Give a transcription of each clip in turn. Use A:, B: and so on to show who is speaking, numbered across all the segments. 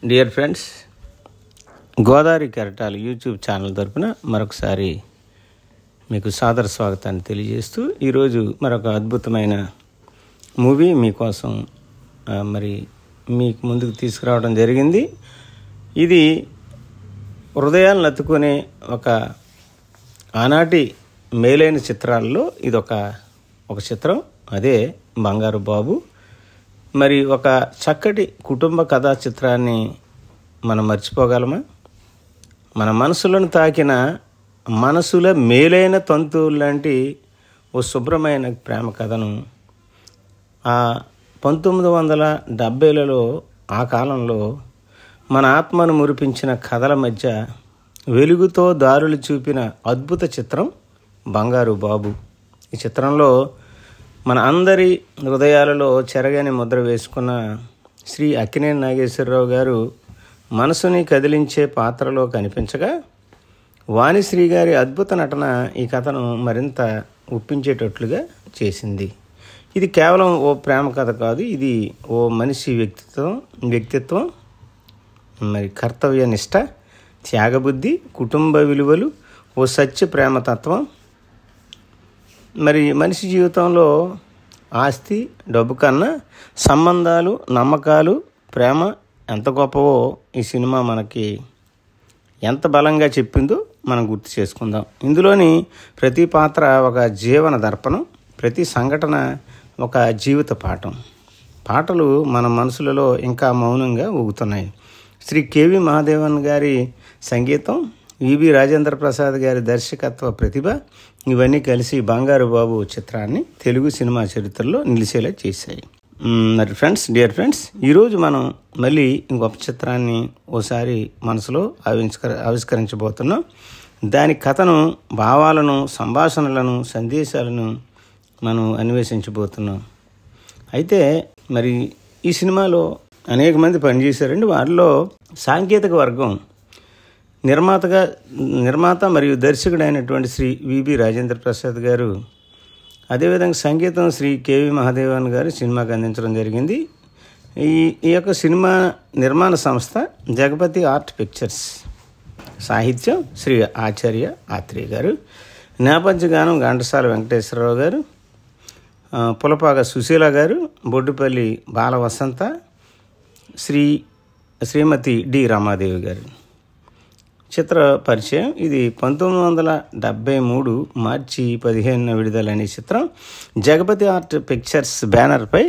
A: Dear friends, Godavari కెరటాలు YouTube channel తరపున మరొకసారి మీకు సాదర స్వాగతాన్ని తెలియజేస్తూ ఈరోజు మరొక అద్భుతమైన మూవీ మీకోసం మీకు ముందుకు తీసుకురావడం జరిగింది. ఇది హృదయాలను అత్తుకునే ఒక ఆనాటి మేలైన చిత్రాల్లో ఇదొక చిత్రం, అదే బంగారు బాబు. మరి ఒక చక్కటి కుటుంబ కథా చిత్రాన్ని మనం మర్చిపోగలమా? మన మనసులను తాకిన మనసుల మేలైన తంతువులు లాంటి ఓ శుభ్రమైన ప్రేమ కథను 1970లలో ఆ కాలంలో మన ఆత్మను మురిపించిన కథల మధ్య వెలుగుతో దారులు చూపిన అద్భుత చిత్రం బంగారు బాబు. ఈ చిత్రంలో మన అందరి హృదయాలలో చెరగని ముద్ర వేసుకున్న శ్రీ అక్కినేని నాగేశ్వరరావు గారు మనసుని కదిలించే పాత్రలో కనిపించగా, వాణిశ్రీ గారి అద్భుత నటన ఈ కథను మరింత ఒప్పించేటట్లుగా చేసింది. ఇది కేవలం ఓ ప్రేమ కథ కాదు, ఇది ఓ మనిషి వ్యక్తిత్వం మరి కర్తవ్య నిష్ట, త్యాగబుద్ధి, కుటుంబ విలువలు, ఓ సత్య ప్రేమతత్వం. మరి మనిషి జీవితంలో ఆస్తి, డబ్బు కన్నా సంబంధాలు, నమ్మకాలు, ప్రేమ ఎంత గొప్పవో ఈ సినిమా మనకి ఎంత బలంగా చెప్పిందో మనం గుర్తు చేసుకుందాం. ఇందులోని ప్రతి పాత్ర ఒక జీవన దర్పణం, ప్రతి సంఘటన ఒక జీవిత పాఠం. పాటలు మన మనసులలో ఇంకా మౌనంగా ఊగుతున్నాయి. శ్రీ కెవి మహాదేవన్ గారి సంగీతం, విబి రాజేంద్ర ప్రసాద్ గారి దర్శకత్వ ప్రతిభ, ఇవన్నీ కలిసి బంగారు బాబు చిత్రాన్ని తెలుగు సినిమా చరిత్రలో నిలిచేలా చేశాయి. మరి ఫ్రెండ్స్, డియర్ ఫ్రెండ్స్, ఈరోజు మనం మళ్ళీ ఇంకొక చిత్రాన్ని ఓసారి మనసులో ఆవిష్కరించబోతున్నాం. దాని కథను, భావాలను, సంభాషణలను, సందేశాలను మనం అన్వేషించబోతున్నాం. అయితే మరి ఈ సినిమాలో అనేక మంది పనిచేశారండి. వారిలో సాంకేతిక వర్గం నిర్మాత మరియు దర్శకుడు అయినటువంటి శ్రీ విబి రాజేంద్ర ప్రసాద్ గారు, అదేవిధంగా సంగీతం శ్రీ కెవి మహాదేవన్ గారు సినిమాకి అందించడం జరిగింది. ఈ యొక్క సినిమా నిర్మాణ సంస్థ జగపతి ఆర్ట్ పిక్చర్స్, సాహిత్యం శ్రీ ఆచార్య ఆత్రేయ గారు, నేపథ్య గానం ఘంటసాల వెంకటేశ్వరరావు గారు, పులపాక సుశీల గారు, బొడ్డుపల్లి బాల వసంత, శ్రీమతి డి రమాదేవి గారు. చిత్ర పరిచయం: ఇది 1973 మార్చి 15 విడుదలైన చిత్రం జగపతి ఆర్ట్ పిక్చర్స్ బ్యానర్పై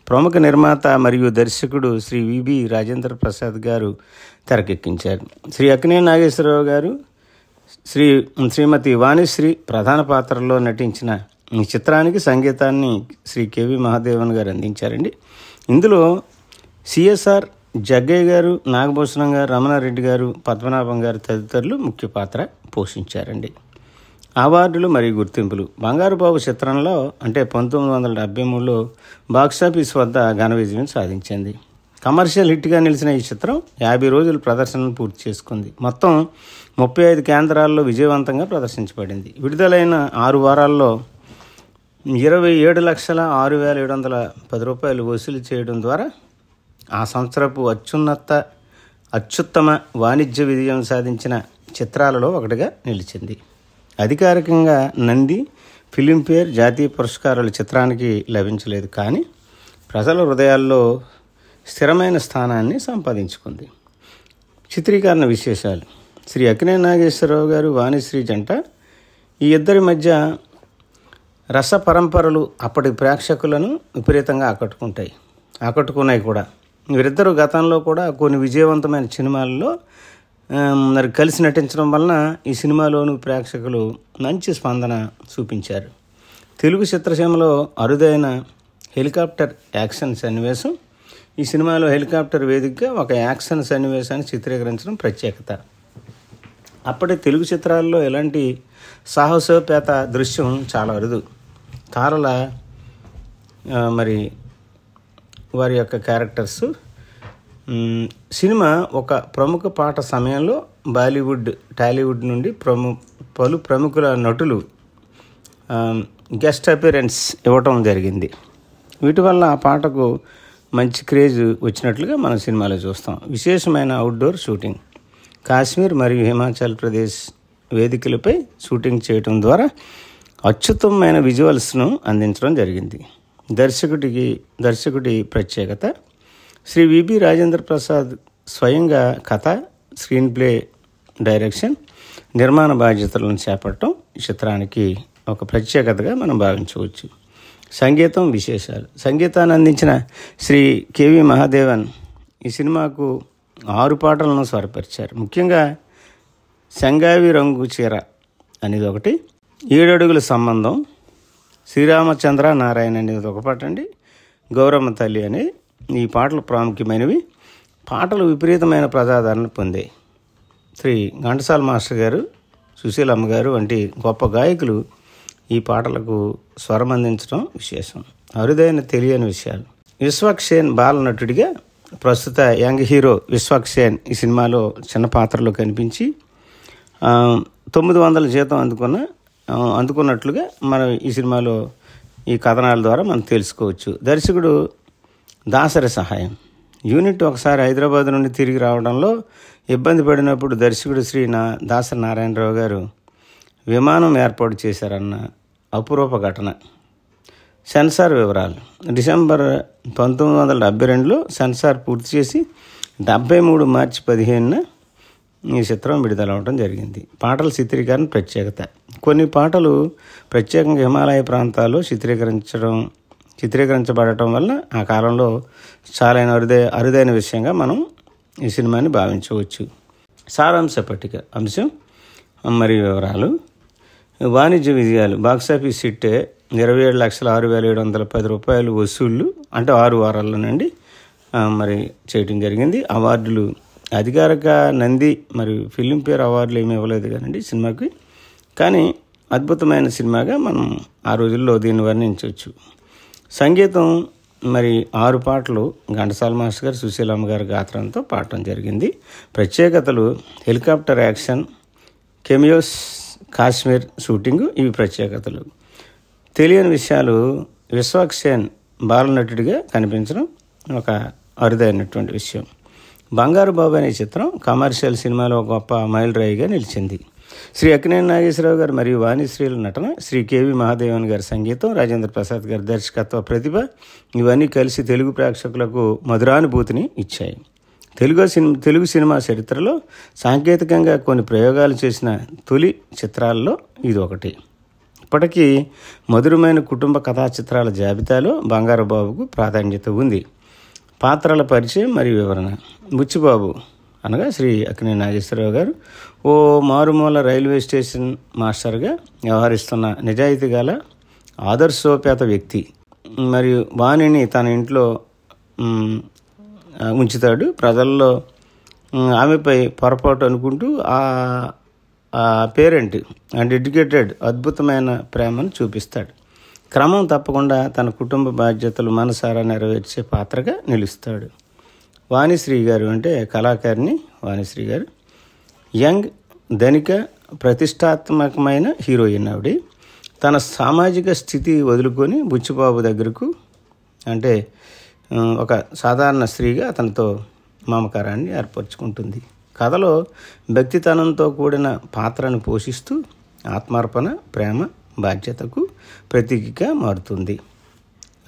A: ప్రముఖ నిర్మాత మరియు దర్శకుడు శ్రీ విబి రాజేంద్ర ప్రసాద్ గారు తెరకెక్కించారు. శ్రీ అక్కినేని నాగేశ్వరరావు గారు, శ్రీమతి వాణిశ్రీ ప్రధాన పాత్రలో నటించిన ఈ చిత్రానికి సంగీతాన్ని శ్రీ కెవి మహాదేవన్ గారు అందించారండి. ఇందులో సిఎస్ఆర్, జగ్గయ్య గారు, నాగభూషణం గారు, రమణారెడ్డి గారు, పద్మనాభం గారు తదితరులు ముఖ్య పాత్ర పోషించారండి. అవార్డులు మరియు గుర్తింపులు: బంగారు బాబు చిత్రంలో అంటే 1973లో బాక్సాఫీస్ వద్ద ఘన విజయం సాధించింది. కమర్షియల్ హిట్గా నిలిచిన ఈ చిత్రం 50 రోజులు ప్రదర్శనను పూర్తి చేసుకుంది. మొత్తం 35 కేంద్రాల్లో విజయవంతంగా ప్రదర్శించబడింది. విడుదలైన 6 వారాల్లో 27,06,710 రూపాయలు వసూలు చేయడం ద్వారా ఆ సంవత్సరపు అత్యుత్తమ వాణిజ్య విజయం సాధించిన చిత్రాలలో ఒకటిగా నిలిచింది. అధికారికంగా నంది, ఫిలింఫేర్ జాతీయ పురస్కారాలు చిత్రానికి లభించలేదు, కానీ ప్రజల హృదయాల్లో స్థిరమైన స్థానాన్ని సంపాదించుకుంది. చిత్రీకరణ విశేషాలు: శ్రీ అక్కినేని నాగేశ్వరరావు గారు, వాణిశ్రీ జంట, ఈ ఇద్దరి మధ్య రస పరంపరలు అప్పటి ప్రేక్షకులను విపరీతంగా ఆకట్టుకున్నాయి కూడా. వీరిద్దరూ గతంలో కూడా కొన్ని విజయవంతమైన సినిమాల్లో మరి కలిసి నటించడం వలన ఈ సినిమాలోని ప్రేక్షకులు మంచి స్పందన చూపించారు. తెలుగు చిత్రసీమలో అరుదైన హెలికాప్టర్ యాక్షన్ సన్నివేశం. ఈ సినిమాలో హెలికాప్టర్ వేదికగా ఒక యాక్షన్ సన్నివేశాన్ని చిత్రీకరించడం ప్రత్యేకత. అప్పటి తెలుగు చిత్రాల్లో ఇలాంటి సాహసోపేత దృశ్యం చాలా అరుదు. తారల మరి వారి యొక్క క్యారెక్టర్స్. సినిమా ఒక ప్రముఖ పాట సమయంలో బాలీవుడ్, టాలీవుడ్ నుండి పలు ప్రముఖుల నటులు గెస్ట్ అపిరెన్స్ ఇవ్వటం జరిగింది. వీటి వల్ల ఆ పాటకు మంచి క్రేజ్ వచ్చినట్లుగా మనం సినిమాలో చూస్తాం. విశేషమైన అవుట్డోర్ షూటింగ్ కాశ్మీర్ మరియు హిమాచల్ ప్రదేశ్ వేదికలపై షూటింగ్ చేయడం ద్వారా అత్యుత్తమమైన విజువల్స్ను అందించడం జరిగింది. దర్శకుడి ప్రత్యేకత శ్రీ విబి రాజేంద్ర ప్రసాద్ స్వయంగా కథ, స్క్రీన్ ప్లే, డైరెక్షన్, నిర్మాణ బాధ్యతలను చేపట్టడం ఈ చిత్రానికి ఒక ప్రత్యేకతగా మనం భావించవచ్చు. సంగీతం విశేషాలు. సంగీతాన్ని అందించిన శ్రీ కెవి మహాదేవన్ ఈ సినిమాకు 6 పాటలను స్వరపరిచారు. ముఖ్యంగా సంగావి రంగు చీర అనేది ఒకటి, 7 అడుగుల సంబంధం, శ్రీరామచంద్ర నారాయణ అనేది ఒక పాట అండి, గౌరమ్మ తల్లి అనే ఈ పాటలు ప్రాముఖ్యమైనవి. పాటలు విపరీతమైన ప్రజాదరణ పొందాయి. శ్రీ ఘంటసాల మాస్టర్ గారు, సుశీలమ్మ గారు వంటి గొప్ప గాయకులు ఈ పాటలకు స్వరం అందించడం విశేషం. అరుదైన తెలియని విషయాలు. విశ్వక్ సేన్ బాలనటుడిగా ప్రస్తుత యంగ్ హీరో విశ్వక్ సేన్ ఈ సినిమాలో చిన్న పాత్రలో కనిపించి 900 జీతం అందుకున్నట్లుగా మనం ఈ సినిమాలో ఈ కథనాల ద్వారా మనం తెలుసుకోవచ్చు. దర్శకుడు దాసరి సహాయం. యూనిట్ ఒకసారి హైదరాబాద్ నుండి తిరిగి రావడంలో ఇబ్బంది పడినప్పుడు దర్శకుడు దాసరి నారాయణరావు గారు విమానం ఏర్పాటు చేశారన్న అపురూప ఘటన. సెన్సార్ వివరాలు. డిసెంబర్ 1972లో సెన్సార్ పూర్తి చేసి 73 మార్చి 15న ఈ చిత్రం విడుదలవడం జరిగింది. పాటల చిత్రీకరణ ప్రత్యేకత. కొన్ని పాటలు ప్రత్యేకంగా హిమాలయ ప్రాంతాల్లో చిత్రీకరించబడటం వల్ల ఆ కాలంలో చాలా అరుదైన విషయంగా మనం ఈ సినిమాని భావించవచ్చు. సారాంశ పట్టిక. అంశం మరియు వివరాలు. వాణిజ్య విజయాలు. బాక్సాఫీస్ హిట్ 27,06,710 రూపాయలు వసూళ్లు, అంటే 6 వారాల్లోనండి మరి చేయడం జరిగింది. అవార్డులు. అధికారిక నంది మరియు ఫిల్మ్ఫేర్ అవార్డులు ఏమీ ఇవ్వలేదు కానండి సినిమాకి, కానీ అద్భుతమైన సినిమాగా మనం ఆ రోజుల్లో దీన్ని వర్ణించవచ్చు. సంగీతం. మరి 6 పాటలు ఘంటసాల మాస్టర్ గారు, సుశీలమ్మ గారి గాత్రంతో పాడటం జరిగింది. ప్రత్యేకతలు. హెలికాప్టర్ యాక్షన్, కెమియోస్, కాశ్మీర్ షూటింగు ఇవి ప్రత్యేకతలు. తెలియని విషయాలు. విశ్వక్ సేన్ బాలనటుడిగా కనిపించడం ఒక అరుదైనటువంటి విషయం. బంగారు బాబు అనే చిత్రం కమర్షియల్ సినిమాలో గొప్ప మైలురాయిగా నిలిచింది. శ్రీ అక్కినేని నాగేశ్వరరావు గారు మరియు వాణిశ్రీల నటన, శ్రీ కెవి మహాదేవన్ గారి సంగీతం, రాజేంద్ర ప్రసాద్ గారి దర్శకత్వ ప్రతిభ ఇవన్నీ కలిసి తెలుగు ప్రేక్షకులకు మధురానుభూతిని ఇచ్చాయి. తెలుగు సినిమా చరిత్రలో సాంకేతికంగా కొన్ని ప్రయోగాలు చేసిన తొలి చిత్రాల్లో ఇది ఒకటి. ఇప్పటికీ మధురమైన కుటుంబ కథా చిత్రాల జాబితాలో బంగారు బాబుకు ప్రాధాన్యత ఉంది. పాత్రల పరిచయం మరియు వివరణ. బుచ్చిబాబు అనగా శ్రీ అక్కినేని నాగేశ్వరరావు గారు ఓ మారుమూల రైల్వే స్టేషన్ మాస్టర్గా వ్యవహరిస్తున్న నిజాయితీ గల ఆదర్శోపేత వ్యక్తి. మరియు వాణిని తన ఇంట్లో ఉంచుతాడు. ప్రజల్లో ఆమెపై పొరపాటు అనుకుంటూ ఆ పేరెంట్ అండ్ ఎడ్యుకేటెడ్ అద్భుతమైన ప్రేమను చూపిస్తాడు. క్రమం తప్పకుండా తన కుటుంబ బాధ్యతలు మనసారా నెరవేర్చే పాత్రగా నిలుస్తాడు. వాణిశ్రీ గారు అంటే కళాకారిణి వాణిశ్రీ గారు యంగ్, ధనిక, ప్రతిష్టాత్మకమైన హీరోయిన్. ఆవిడ తన సామాజిక స్థితి వదులుకొని బుచ్చిబాబు దగ్గరకు, అంటే ఒక సాధారణ స్త్రీగా అతనితో మమకారాన్ని ఏర్పరచుకుంటుంది. కథలో భక్తితనంతో కూడిన పాత్రను పోషిస్తూ ఆత్మార్పణ, ప్రేమ, బాధ్యతకు ప్రతీకగా మారుతుంది.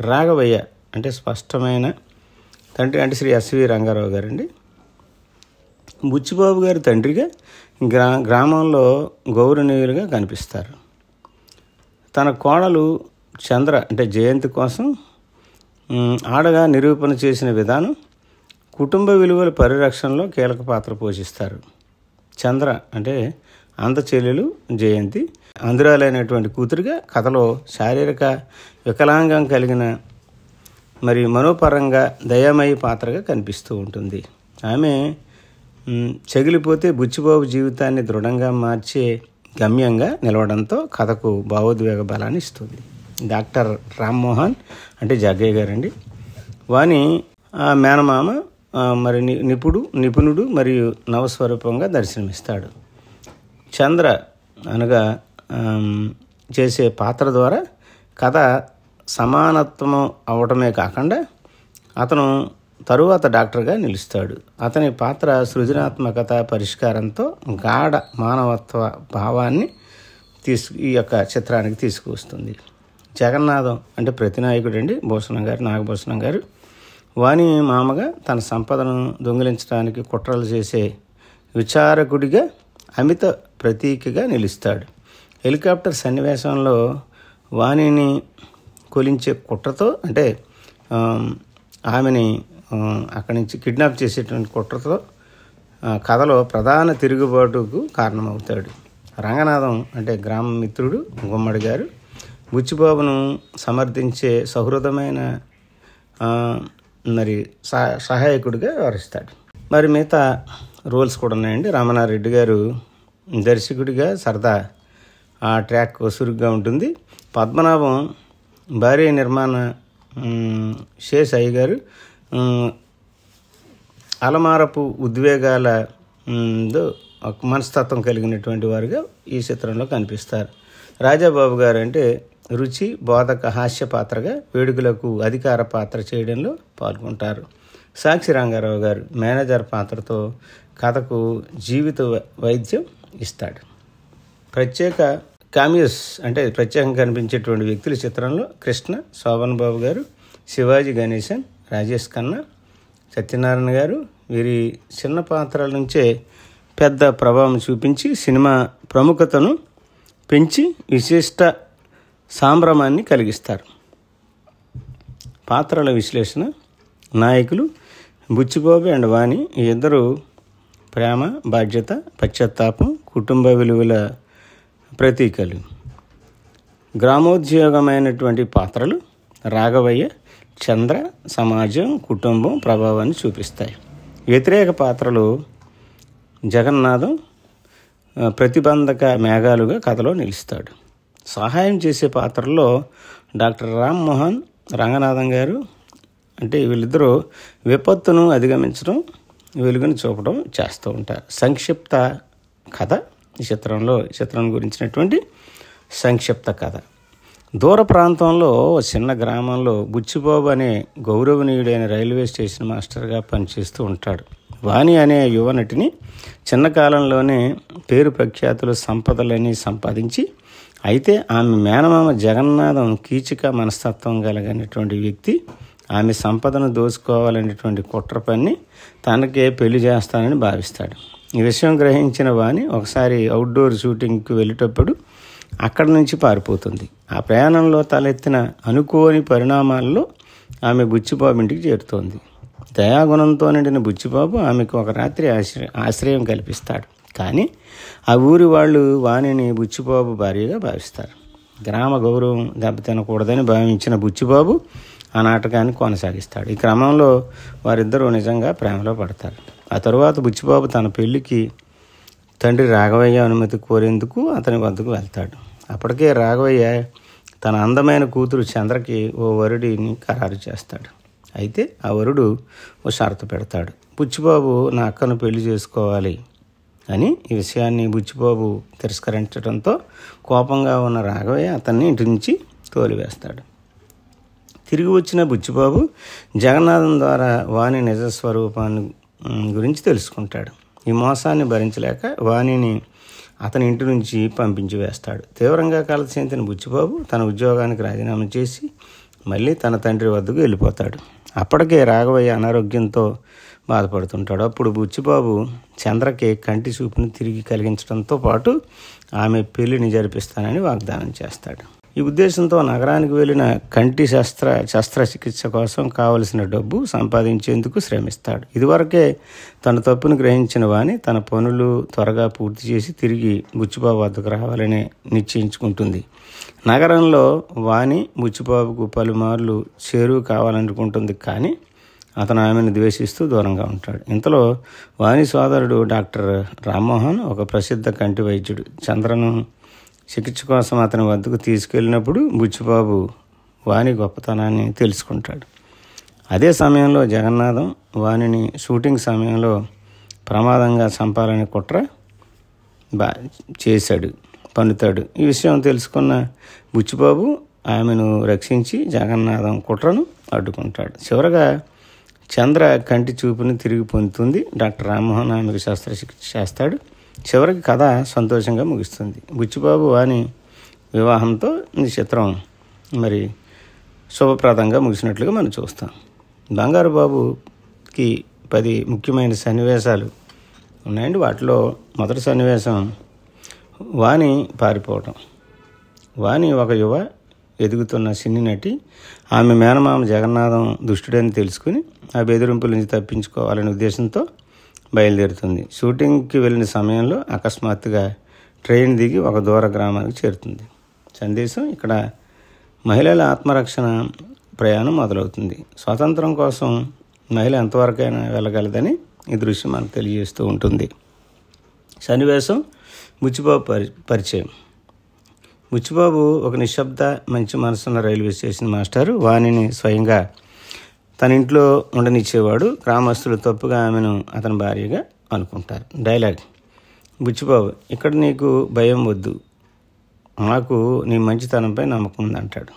A: రాఘవయ్య అంటే స్పష్టమైన తండ్రి అంటే శ్రీ ఎస్వి రంగారావు గారండి. బుచ్చిబాబు గారి తండ్రిగా గ్రామంలో గౌరవనీయులుగా కనిపిస్తారు. తన కోడలు చంద్ర అంటే జయంతి కోసం ఆడగా నిరూపణ చేసిన విధానం, కుటుంబ విలువల పరిరక్షణలో కీలక పాత్ర పోషిస్తారు. చంద్ర అంటే అంత చెల్లెలు జయంతి అందురాలైనటువంటి కూతురుగా కథలో శారీరక వికలాంగం కలిగిన మరియు మనోపరంగా దయామయ పాత్రగా కనిపిస్తూ ఉంటుంది. ఆమె చెగిలిపోతే బుచ్చిబాబు జీవితాన్ని దృఢంగా మార్చే గమ్యంగా నిలవడంతో కథకు భావోద్వేగ బలాన్ని ఇస్తుంది. డాక్టర్ రామ్మోహన్ అంటే జగ్గయ్య గారండి. వాని మేనమామ మరి నిపుణుడు మరియు నవస్వరూపంగా దర్శనమిస్తాడు. చంద్ర అనగా చేసే పాత్ర ద్వారా కథ సమానత్వం అవటమే కాకుండా అతను తరువాత డాక్టర్గా నిలుస్తాడు. అతని పాత్ర సృజనాత్మకత పరిష్కారంతో గాఢ మానవత్వ భావాన్ని ఈ యొక్క చిత్రానికి తీసుకువస్తుంది. జగన్నాథం అంటే ప్రతినాయకుడు అండి భూషణం గారు, నాగభూషణం గారు. వాణి మామగా తన సంపదను దొంగిలించడానికి కుట్రలు చేసే విచారకుడిగా అమిత ప్రతీకగా నిలుస్తాడు. హెలికాప్టర్ సన్నివేశంలో వాణిని కొలించే కుట్రతో అంటే ఆమెని అక్కడి నుంచి కిడ్నాప్ చేసేటువంటి కుట్రతో కథలో ప్రధాన తిరుగుబాటుకు కారణమవుతాడు. రంగనాథం అంటే గ్రామ మిత్రుడు గుమ్మడి గారు బుచ్చిబాబును సమర్థించే సహృదమైన మరి సహాయకుడిగా వ్యవహరిస్తాడు. మరి మిగతా రోల్స్ కూడా ఉన్నాయండి. రామనారెడ్డి గారు దర్శకుడిగా సరదా ఆ ట్రాక్ సురుగ్గా ఉంటుంది. పద్మనాభం భారీ నిర్మాణ శేషయ్య గారు అలమారపు ఉద్వేగాల మనస్తత్వం కలిగినటువంటి వారుగా ఈ చిత్రంలో కనిపిస్తారు. రాజాబాబు గారు అంటే రుచి బోధక హాస్య పాత్రగా వేడుకలకు అధికార పాత్ర చేయడంలో పాల్గొంటారు. సాక్షి రంగారావు గారు మేనేజర్ పాత్రతో కథకు జీవిత వైద్యం ఇస్తాడు. ప్రత్యేక కామియోస్ అంటే ప్రత్యేకంగా కనిపించేటువంటి వ్యక్తుల చిత్రంలో కృష్ణ, శోభన్ బాబు గారు, శివాజీ గణేశన్, రాజేష్ ఖన్నా, సత్యనారాయణ గారు. వీరి చిన్న పాత్రల నుంచే పెద్ద ప్రభావం చూపించి సినిమా ప్రముఖతను పెంచి విశిష్ట సాంభ్రమాన్ని కలిగిస్తారు. పాత్రల విశ్లేషణ. నాయకులు బుచ్చిబాబు అండ్ వాణి. ఈ ఇద్దరు ప్రేమ, బాధ్యత, పశ్చాత్తాపం, కుటుంబ విలువల ప్రతీకలు. గ్రామోద్యోగమైనటువంటి పాత్రలు రాఘవయ్య, చంద్ర, సమాజం, కుటుంబం ప్రభావాన్ని చూపిస్తాయి. వ్యతిరేక పాత్రలు జగన్నాథం ప్రతిబంధక మేఘాలుగా కథలో నిలుస్తాడు. సహాయం చేసే పాత్రల్లో డాక్టర్ రామ్మోహన్, రంగనాథం గారు అంటే వీళ్ళిద్దరూ విపత్తును అధిగమించడం, వెలుగును చూపడం చేస్తూ ఉంటారు. సంక్షిప్త కథ ఈ చిత్రం గురించినటువంటి సంక్షిప్త కథ. దూర ప్రాంతంలో చిన్న గ్రామంలో బుచ్చిబాబు అనే గౌరవనీయుడైన రైల్వే స్టేషన్ మాస్టర్గా పనిచేస్తూ ఉంటాడు. వాణి అనే యువ నటిని చిన్న కాలంలోనే పేరు ప్రఖ్యాతులు సంపదలని సంపాదించి, అయితే ఆమె మేనమామ జగన్నాథం కీచక మనస్తత్వం కలిగినటువంటి వ్యక్తి ఆమె సంపదను దోచుకోవాలనేటువంటి కుట్ర పన్ని తనకే పెళ్లి చేస్తానని భావిస్తాడు. ఈ విషయం గ్రహించిన వాణి ఒకసారి అవుట్డోర్ షూటింగ్కి వెళ్ళేటప్పుడు అక్కడి నుంచి పారిపోతుంది. ఆ ప్రయాణంలో తలెత్తిన అనుకోని పరిణామాల్లో ఆమె బుచ్చిబాబు ఇంటికి చేరుతోంది. దయాగుణంతో నిండిన బుచ్చిబాబు ఆమెకు ఒక రాత్రి ఆశ్రయం కల్పిస్తాడు. కానీ ఆ ఊరి వాళ్ళు వాణిని బుచ్చిబాబు భార్యగా భావిస్తారు. గ్రామ గౌరవం దెబ్బతినకూడదని భావించిన బుచ్చిబాబు ఆ నాటకాన్ని కొనసాగిస్తాడు. ఈ క్రమంలో వారిద్దరూ నిజంగా ప్రేమలో పడతారు. ఆ తరువాత బుచ్చిబాబు తన పెళ్లికి తండ్రి రాఘవయ్య అనుమతి కోరేందుకు అతని వద్దకు వెళ్తాడు. అప్పటికే రాఘవయ్య తన అందమైన కూతురు చంద్రకి ఓ వరుడిని ఖరారు చేస్తాడు. అయితే ఆ వరుడు ఓ షరతు పెడతాడు. బుచ్చిబాబు నా అక్కను పెళ్లి చేసుకోవాలి అని. ఈ విషయాన్ని బుచ్చిబాబు తిరస్కరించడంతో కోపంగా ఉన్న రాఘవయ్య అతన్ని ఇంటి నుంచి తోలివేస్తాడు. తిరిగి వచ్చిన బుచ్చిబాబు జగన్నాథం ద్వారా వాణి నిజస్వరూపాన్ని గురించి తెలుసుకుంటాడు. ఈ మోసాన్ని భరించలేక వాణిని అతని ఇంటి నుంచి పంపించి వేస్తాడు. తీవ్రంగా కలత చెందిన బుచ్చిబాబు తన ఉద్యోగానికి రాజీనామా చేసి మళ్ళీ తన తండ్రి వద్దకు వెళ్ళిపోతాడు. అప్పటికే రాఘవయ్య అనారోగ్యంతో బాధపడుతుంటాడు. అప్పుడు బుచ్చిబాబు చంద్రకి కంటి చూపును తిరిగి కలిగించడంతో పాటు ఆమె పెళ్లిని జరిపిస్తానని వాగ్దానం చేస్తాడు. ఈ ఉద్దేశంతో నగరానికి వెళ్ళిన కంటి శస్త్రచికిత్స కోసం కావలసిన డబ్బు సంపాదించేందుకు శ్రమిస్తాడు. ఇదివరకే తన తప్పును గ్రహించిన వాణి తన పనులు త్వరగా పూర్తి చేసి తిరిగి బుచ్చిబాబు వద్దకు రావాలని నిశ్చయించుకుంటుంది. నగరంలో వాణి బుచ్చిబాబుకు పలుమార్లు చేరువు కావాలనుకుంటుంది. కానీ అతను ఆమెను ద్వేషిస్తూ దూరంగా ఉంటాడు. ఇంతలో వాణి సోదరుడు డాక్టర్ రామ్మోహన్ ఒక ప్రసిద్ధ కంటి వైద్యుడు చంద్రను చికిత్స కోసం అతని వద్దకు తీసుకెళ్ళినప్పుడు బుచ్చిబాబు వాణి గొప్పతనాన్ని తెలుసుకుంటాడు. అదే సమయంలో జగన్నాథం వాణిని షూటింగ్ సమయంలో ప్రమాదంగా చంపాలని కుట్ర పన్నుతాడు. ఈ విషయం తెలుసుకున్న బుచ్చిబాబు ఆమెను రక్షించి జగన్నాథం కుట్రను అడ్డుకుంటాడు. చివరగా చంద్ర కంటి చూపుని తిరిగి పొందుతుంది. డాక్టర్ రామ్మోహన్ ఆమెకు శస్త్రచికిత్స చేస్తాడు. చివరికి కథ సంతోషంగా ముగుస్తుంది. బుచ్చిబాబు వాణి వివాహంతో ఈ చిత్రం మరి శుభప్రదంగా ముగిసినట్లుగా మనం చూస్తాం. బంగారు బాబుకి 10 ముఖ్యమైన సన్నివేశాలు ఉన్నాయండి. వాటిలో మొదటి సన్నివేశం వాణి పారిపోవటం. వాణి ఒక యువ ఎదుగుతున్న సినీ నటి. ఆమె మేనమామ జగన్నాథం దుష్టుడని తెలుసుకుని ఆ బెదిరింపుల నుంచి తప్పించుకోవాలనే ఉద్దేశంతో బయలుదేరుతుంది. షూటింగ్కి వెళ్ళిన సమయంలో అకస్మాత్తుగా ట్రైన్ దిగి ఒక దూర గ్రామానికి చేరుతుంది. సందేశం ఇక్కడ మహిళల ఆత్మరక్షణ ప్రయాణం మొదలవుతుంది. స్వాతంత్రం కోసం మహిళ ఎంతవరకైనా వెళ్ళగలదని ఈ దృశ్యం మనకు తెలియజేస్తూ ఉంటుంది. సన్నివేశం బుచ్చిబాబు పరిచయం. బుచ్చిబాబు ఒక నిశ్శబ్ద మంచి మనసున్న రైల్వే స్టేషన్ మాస్టారు. వాణిని స్వయంగా తన ఇంట్లో ఉండనిచ్చేవాడు. గ్రామస్తులు తప్పుగా ఆమెను అతని భార్యగా అనుకుంటారు. డైలాగ్: బుచ్చిబాబు, ఇక్కడ నీకు భయం వద్దు, నాకు నీ మంచితనంపై నమ్మకం ఉందంటాడు.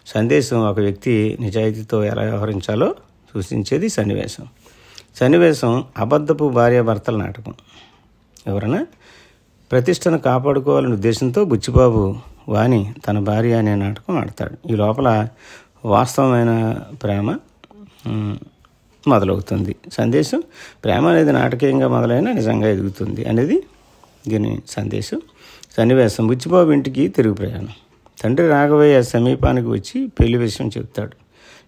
A: సందేశం ఒక వ్యక్తి నిజాయితీతో ఎలా వ్యవహరించాలో సూచించేది సన్నివేశం అబద్ధపు భార్యాభర్తల నాటకం. ఎవరైనా ప్రతిష్టను కాపాడుకోవాలనే ఉద్దేశంతో బుచ్చిబాబు వాణి తన భార్య అనే నాటకం ఆడతాడు. ఈ లోపల వాస్తవమైన ప్రేమ మొదలవుతుంది. సందేశం: ప్రేమ అనేది నాటకీయంగా మొదలైన నిజంగా ఎదుగుతుంది అనేది దీని సన్నివేశం బుచ్చిబాబు ఇంటికి తిరుగు ప్రయాణం. తండ్రి రాఘవయ్య సమీపానికి వచ్చి పెళ్లి విషయం చెప్తాడు.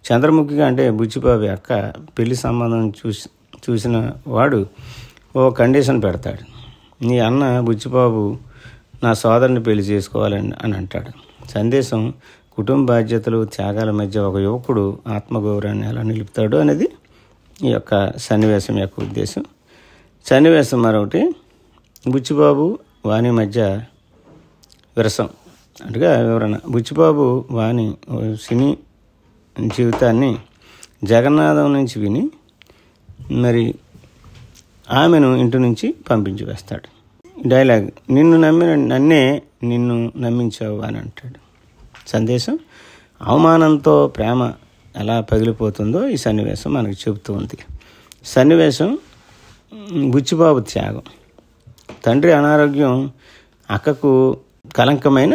A: చంద్రముఖిగా అంటే బుచ్చిబాబు అక్క పెళ్లి సంబంధం చూసిన వాడు ఓ కండిషన్ పెడతాడు. నీ అన్న బుచ్చిబాబు నా సోదరుని పెళ్లి చేసుకోవాలని అని అంటాడు. సందేశం: కుటుంబ బాధ్యతలు త్యాగాల మధ్య ఒక యువకుడు ఆత్మగౌరవాన్ని ఎలా నిలుపుతాడు అనేది ఈ యొక్క సన్నివేశం యొక్క ఉద్దేశం. సన్నివేశం మరొకటి బుచ్చిబాబు వాణి మధ్య విరసం అంటగా వివరణ. బుచ్చిబాబు వాణి సినీ జీవితాన్ని జగన్నాథం నుంచి విని మరి ఆమెను ఇంటి నుంచి పంపించి వేస్తాడు. డైలాగ్: నన్నే నిన్ను నమ్మించావు అని అంటాడు. సందేశం: అవమానంతో ప్రేమ ఎలా పగిలిపోతుందో ఈ సన్నివేశం మనకు చెబుతూ ఉంది. సన్నివేశం బుచ్చిబాబు త్యాగం. తండ్రి అనారోగ్యం అక్కకు కలంకమైన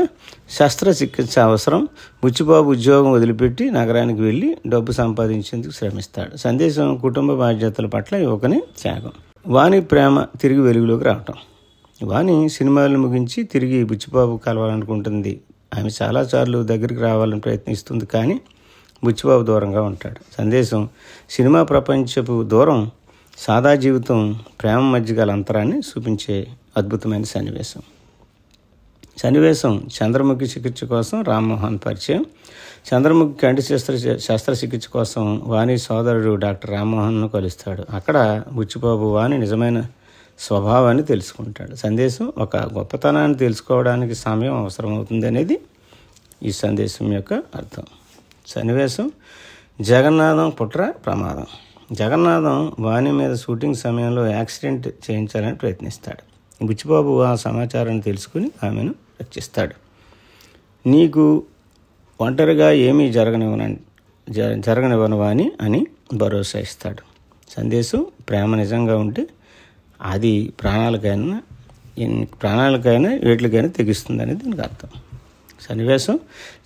A: శస్త్రచికిత్స అవసరం. బుచ్చిబాబు ఉద్యోగం వదిలిపెట్టి నగరానికి వెళ్ళి డబ్బు సంపాదించేందుకు శ్రమిస్తాడు. సందేశం కుటుంబ బాధ్యతల పట్ల యువకుని త్యాగం. వాణి ప్రేమ తిరిగి వెలుగులోకి రావటం. వాణి సినిమాలను ముగించి తిరిగి బుచ్చిబాబు కలవాలనుకుంటుంది. ఆమె చాలాసార్లు దగ్గరికి రావాలని ప్రయత్నిస్తుంది, కానీ బుచ్చిబాబు దూరంగా ఉంటాడు. సందేశం సినిమా ప్రపంచపు దూరం సాదా జీవితం ప్రేమ మధ్య గల అంతరాన్ని చూపించే అద్భుతమైన సన్నివేశం చంద్రముఖి చికిత్స కోసం రామ్మోహన్ పరిచయం. చంద్రముఖి కంటి శస్త్రచికిత్స కోసం వాణి సోదరుడు డాక్టర్ రామ్మోహన్ను కలుస్తాడు. అక్కడ బుచ్చిబాబు వాణి నిజమైన స్వభావాన్ని తెలుసుకుంటాడు. సందేశం ఒక గొప్పతనాన్ని తెలుసుకోవడానికి సమయం అవసరమవుతుంది అనేది ఈ సందేశం యొక్క అర్థం. సన్నివేశం జగన్నాథం కుట్ర ప్రమాదం. జగన్నాథం వాణి మీద షూటింగ్ సమయంలో యాక్సిడెంట్ చేయించాలని ప్రయత్నిస్తాడు. బుచ్చిబాబు ఆ సమాచారాన్ని తెలుసుకుని ఆమెను రక్షిస్తాడు. నీకు ఒంటరిగా ఏమీ జరగనివ్వను వాణి అని భరోసా ఇస్తాడు. సందేశం ప్రేమ నిజంగా ఉంటే అది ప్రాణాలకైనా వేట్లకైనా తెగిస్తుంది అనేది దీనికి అర్థం. సన్నివేశం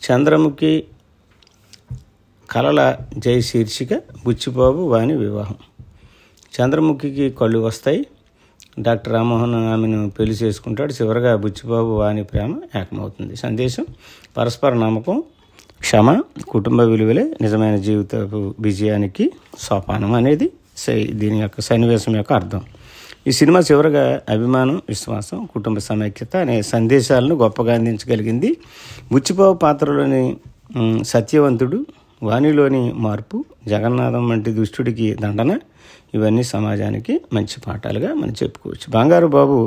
A: చంద్రముఖి కలల జై శీర్షిక బుచ్చిబాబు వాణి వివాహం. చంద్రముఖికి కళ్ళు వస్తాయి. డాక్టర్ రామ్మోహన్ ఆమెను పెళ్లి చేసుకుంటాడు. చివరగా బుచ్చిబాబు వాణి ప్రేమ ఏకమవుతుంది. సందేశం పరస్పర నమ్మకం, క్షమ, కుటుంబ విలువలే నిజమైన జీవితపు విజయానికి సోపానం అనేది దీని యొక్క సన్నివేశం యొక్క అర్థం. ఈ సినిమా చివరగా అభిమానం, విశ్వాసం, కుటుంబ సమైక్యత అనే సందేశాలను గొప్పగా అందించగలిగింది. బుచ్చిబాబు పాత్రలోని సత్యవంతుడు, వాణిలోని మార్పు, జగన్నాథం వంటి దుష్టుడికి దండన, ఇవన్నీ సమాజానికి మంచి పాఠాలుగా మనం చెప్పుకోవచ్చు. బంగారు బాబు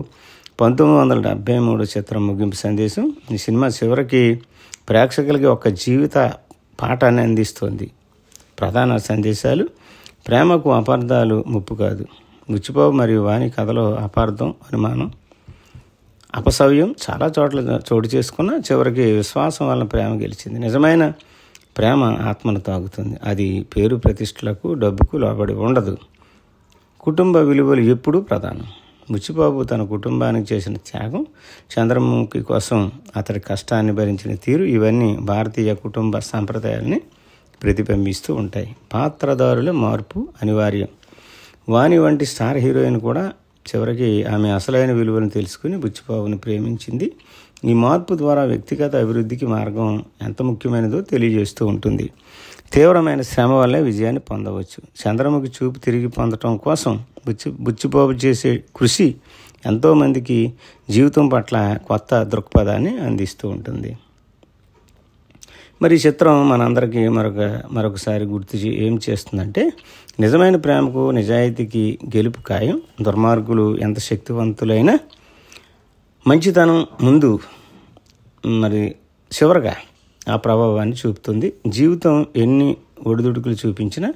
A: 1973 చిత్రం ముగింపు సందేశం. ఈ సినిమా చివరికి ప్రేక్షకులకి ఒక జీవిత పాఠాన్ని అందిస్తుంది. ప్రధాన సందేశాలు: ప్రేమకు అపార్థాలు ముప్పు కాదు. బుచ్చిబాబు మరియు వాణి కథలో అపార్థం, అనుమానం, అపసవ్యం చాలా చోట్ల చోటు చేసుకున్న చివరికి విశ్వాసం వలన ప్రేమ గెలిచింది. నిజమైన ప్రేమ ఆత్మను తాగుతుంది. అది పేరు ప్రతిష్టలకు, డబ్బుకు లోబడి ఉండదు. కుటుంబ విలువలు ఎప్పుడూ ప్రధానం. బుచ్చిబాబు తన కుటుంబానికి చేసిన త్యాగం, చంద్రముఖి కోసం అతడి కష్టాన్ని భరించిన తీరు, ఇవన్నీ భారతీయ కుటుంబ సంప్రదాయాల్ని ప్రతిబింబిస్తూ ఉంటాయి. పాత్రధారుల మార్పు అనివార్యం. వాణి వంటి స్టార్ హీరోయిన్ కూడా చివరికి ఆమె అసలైన విలువలను తెలుసుకుని బుచ్చిబాబుని ప్రేమించింది. ఈ మార్పు ద్వారా వ్యక్తిగత అభివృద్ధికి మార్గం ఎంత ముఖ్యమైనదో తెలియజేస్తూ ఉంటుంది. తీవ్రమైన శ్రమ వల్లే విజయాన్ని పొందవచ్చు. చంద్రముఖి చూపు తిరిగి పొందటం కోసం బుచ్చిబాబు చేసే కృషి ఎంతోమందికి జీవితం పట్ల కొత్త దృక్పథాన్ని అందిస్తూ ఉంటుంది. మరి ఈ చిత్రం మనందరికీ మరొకసారి ఏం చేస్తుందంటే, నిజమైన ప్రేమకు, నిజాయితీకి గెలుపు ఖాయం. దుర్మార్గులు ఎంత శక్తివంతులైనా మంచితనం ముందు మరి చివరగా ఆ ప్రభావాన్ని చూపుతుంది. జీవితం ఎన్ని ఒడిదుడుకులు చూపించినా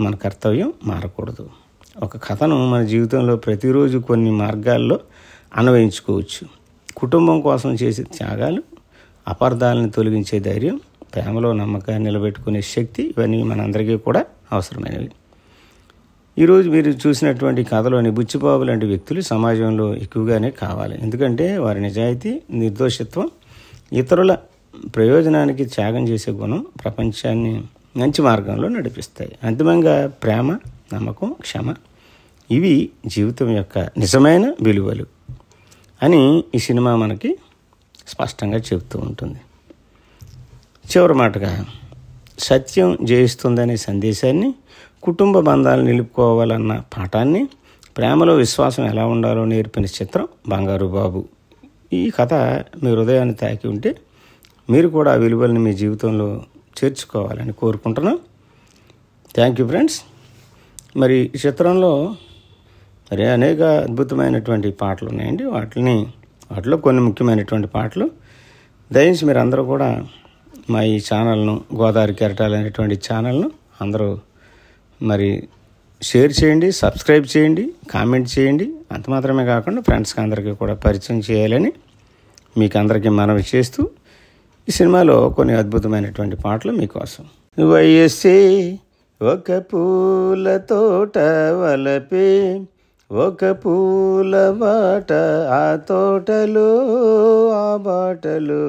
A: మన కర్తవ్యం మారకూడదు. ఒక కథను మన జీవితంలో ప్రతిరోజు కొన్ని మార్గాల్లో అన్వయించుకోవచ్చు. కుటుంబం కోసం చేసే త్యాగాలు, అపార్థాలను తొలగించే ధైర్యం, ప్రేమలో నమ్మకాన్ని నిలబెట్టుకునే శక్తి, ఇవన్నీ మనందరికీ కూడా అవసరమైనవి. ఈరోజు మీరు చూసినటువంటి కథలోని బుచ్చిబాబు లాంటి వ్యక్తులు సమాజంలో ఎక్కువగానే కావాలి. ఎందుకంటే వారి నిజాయితీ, నిర్దోషిత్వం, ఇతరుల ప్రయోజనానికి త్యాగం చేసే గుణం ప్రపంచాన్ని మంచి మార్గంలో నడిపిస్తాయి. అంతిమంగా ప్రేమ, నమ్మకం, క్షమ, ఇవి జీవితం యొక్క నిజమైన విలువలు అని ఈ సినిమా మనకి స్పష్టంగా చెబుతూ ఉంటుంది. చివరి మాటగా సత్యం జయిస్తుందనే సందేశాన్ని, కుటుంబ బంధాలు నిలుపుకోవాలన్న పాఠాన్ని, ప్రేమలో విశ్వాసం ఎలా ఉండాలో నేర్పిన చిత్రం బంగారు బాబు. ఈ కథ మీ హృదయాన్ని తాకి ఉంటే మీరు కూడా ఆ విలువల్ని మీ జీవితంలో చేర్చుకోవాలని కోరుకుంటున్నాం. Thank you friends. మరి ఈ చిత్రంలో మరి అనేక అద్భుతమైనటువంటి పాటలు ఉన్నాయండి. వాటిలో కొన్ని ముఖ్యమైనటువంటి పాటలు దయచేసి మీరు అందరూ కూడా మా ఈ ఛానల్ను, గోదావరి కెరటాలు అనేటువంటి ఛానల్ను అందరూ మరి షేర్ చేయండి, సబ్స్క్రైబ్ చేయండి, కామెంట్ చేయండి. అంత మాత్రమే కాకుండా ఫ్రెండ్స్కి అందరికీ కూడా పరిచయం చేయాలని మీకు అందరికీ మనవి చేస్తూ ఈ సినిమాలో కొన్ని అద్భుతమైనటువంటి పాటలు మీకోసం. వయస్సే ఒక పూల తోట వలపే, ఒక పూల బాట, ఆ తోటలో ఆ బాటలో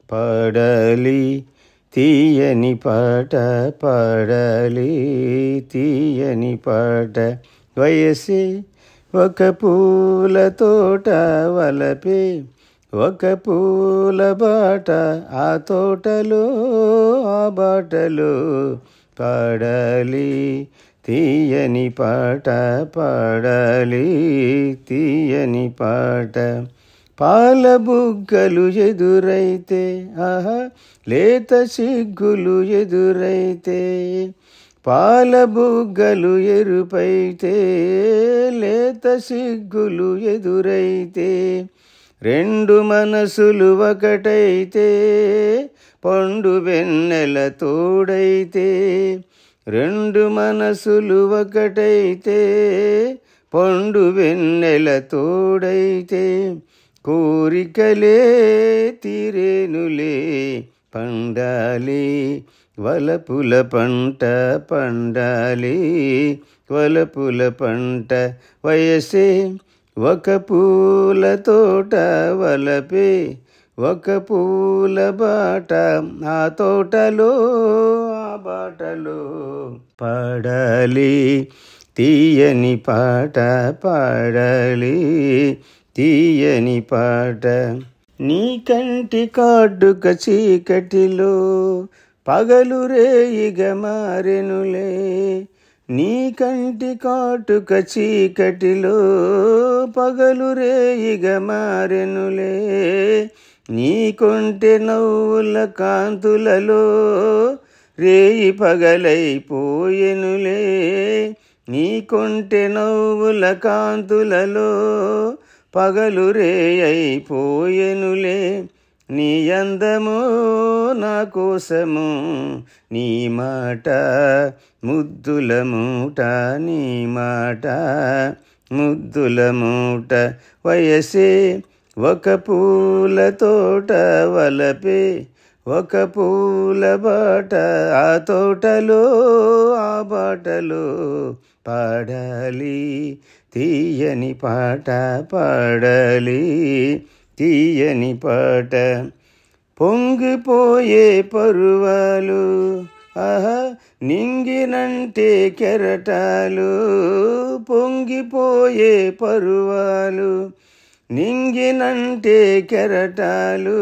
A: పాడాలి తీయని పాట, పాడాలి తీయని పాట. వయస్సే ఒక పూల తోట వలపే, ఒక పూల బాట, ఆ తోటలో ఆ బాటలో పాడాలి తీయని పాట, పాడాలి తీయని పాట. పాల బుగ్గలు ఎదురైతే, ఆహా లేత సిగ్గులు ఎదురైతే, పాల బుగ్గలు ఎరుపైతే, లేత సిగ్గులు ఎదురైతే, రెండు మనసులు ఒకటైతే, పండు వెన్నెల తోడైతే, రెండు మనసులు ఒకటైతే, పండు వెన్నెల తోడైతే, కోరికలే తీరేనులే పండాలి వలపుల పంట, పండాలి వలపుల పంట. వయసే ఒక పూల తోట వలపే, ఒక పూల బాట, ఆ తోటలో ఆ బాటలో పాడాలి తీయని పాట, పాడాలి తీయని పాట. నీ కంటి కాటుక చీకటిలో పగలు రేయిగా మారెనులే, నీ కంటి కాటుక చీకటిలో పగలు రేయిగా మారెనులే, నీ కొంటె నవ్వుల కాంతులలో రేయి పగలైపోయెనులే, నీ కొంటె నవ్వుల కాంతులలో పగలు రేయైపోయెనులే. నీ అందము నా కోసము, నీ మాట ముద్దుల మూట, నీ మాట ముద్దుల మూట. వయసే ఒక పూల తోట వలపే, ఒక పూల బాట ఆ తోటలో ఆ బాటలో పాడాలి తీయని పాట పాడాలి తీయని పాట. పొంగిపోయే పరువాలు ఆహా నింగినంటే కెరటాలు, పొంగిపోయే పరువాలు నింగినంటే కెరటాలు,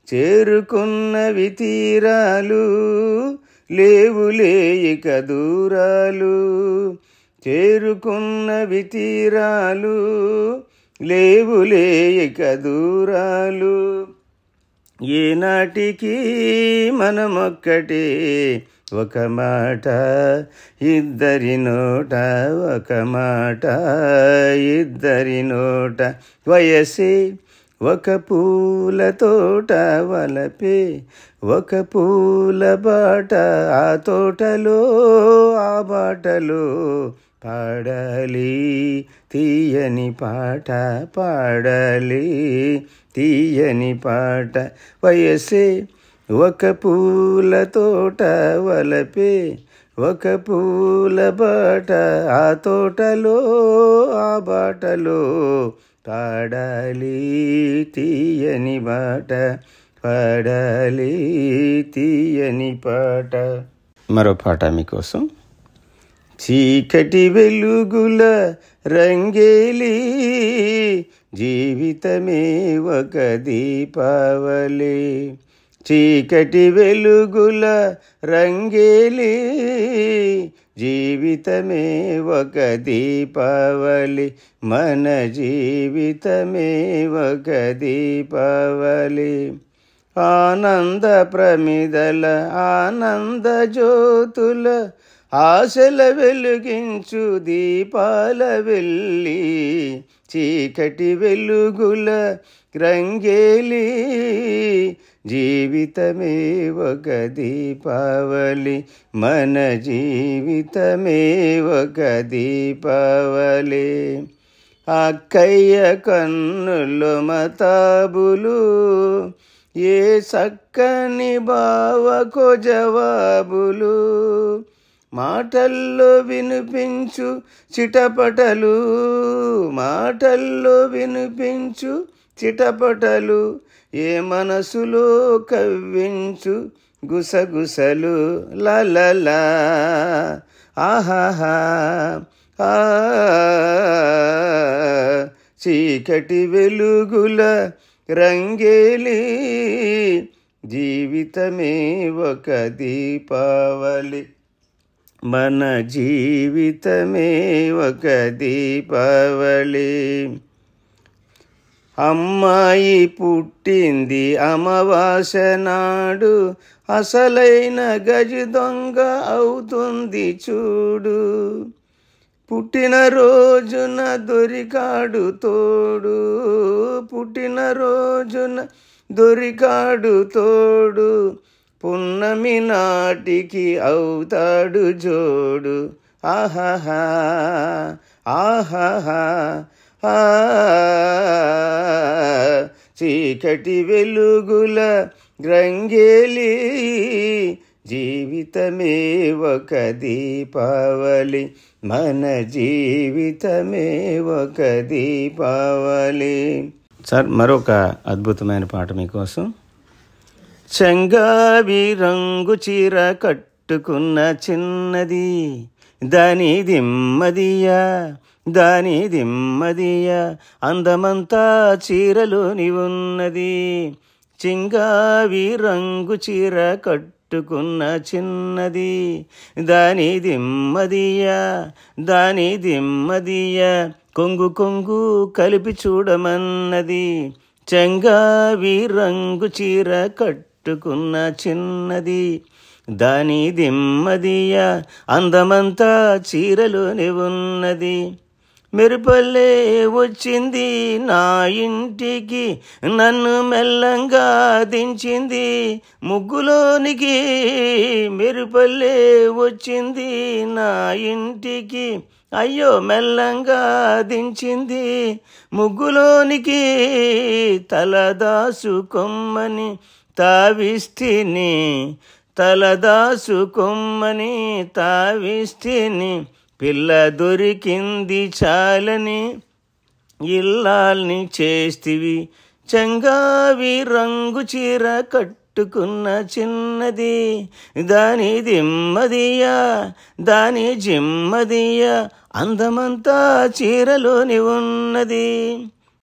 A: చేరుకున్నవి తీరాలు లేవులే ఇక దూరాలు, చేరుకున్నవి తీరాలు లేవులే ఇక దూరాలు. ఏనాటికి మనమొక్కటే ఒక మాట ఇద్దరి నోట, ఒక మాట ఇద్దరి నోట. వయసే ఒక పూల తోట వలపే ఒక పూల బాట ఆ తోటలో ఆ బాటలో పాడాలి తీయని పాట పాడాలి తీయని పాట. వయసే ఒక పూల తోట వలపే ఒక పూల బాట ఆ తోటలో ఆ బాటలో పాడాలి తీయని బాట పాడాలి తీయని పాట. మరో పాట మీకోసం. చీకటి వెలుగుల రంగేలి జీవితమే ఒక దీపావళి, చీకటి వెలుగుల రంగేలి జీవితమే ఒక దీపావళి, మన జీవితమే ఒక దీపావళి. ఆనంద ప్రమిదల ఆనంద జ్యోతుల ఆశల వెలుగించు దీపాల వెల్లి, చీకటి వెలుగుల రంగేలి జీవితమే ఒక దీపావళి, మన జీవితమే ఒక దీపావళి. అక్కయ్య కన్నులు మతాబులు ఏ చక్కని బావకో జవాబులు, మాటల్లో వినిపించు చిటపటలు మాటల్లో వినిపించు చిటపటలు, ఏ మనసులో కవ్వించు గుసగుసలు లలలా ఆహాహా ఆ. చీకటి వెలుగుల రంగేలి జీవితమే ఒక దీపావళి, మన జీవితమే ఒక దీపావళి. అమ్మాయి పుట్టింది అమావాస్య నాడు, అసలైన గజి దొంగ అవుతుంది చూడు, పుట్టిన రోజున దొరికాడు తోడు, పుట్టిన రోజున దొరికాడు తోడు, పున్నమి నాటికి అవుతాడు జోడు ఆహాహా ఆహాహా ఆ. చీకటి వెలుగుల రంగేలి జీవితమే ఒక దీపావళి, మన జీవితమే ఒక దీపావళి. సార్ మరొక అద్భుతమైన పాట మీకోసం. చెంగావి రంగు చీర కట్టుకున్న చిన్నది దాని దిమ్మదియా దాని దిమ్మదియా, అందమంతా చీరలోని ఉన్నది. చెంగావి రంగు చీర కట్టుకున్న చిన్నది దాని దిమ్మదియా దాని దిమ్మదియా, కొంగు కొంగు కలిపి చూడమన్నది. చెంగావి రంగు చీర కట్టుకున్న చిన్నది దాని దిమ్మదియా, అందమంతా చీరలోనే ఉన్నది. మెరుపల్లే వచ్చింది నా ఇంటికి, నన్ను మెల్లంగా దించింది ముగ్గులోనికి. మెరుపల్లే వచ్చింది నా ఇంటికి, అయ్యో మెల్లంగా దించింది ముగ్గులోనికి. తల దాచుకొమ్మని తావిష్టిని తలదాసుకొమ్మని తావిష్టిని పిల్ల దొరికింది చాలని ఇల్లాల్ని చేస్తివి చంగావి రంగు చీర కట్టుకున్న చిన్నది దాని దిమ్మదియా దాని జిమ్మదియా అందమంతా చీరలోని ఉన్నది.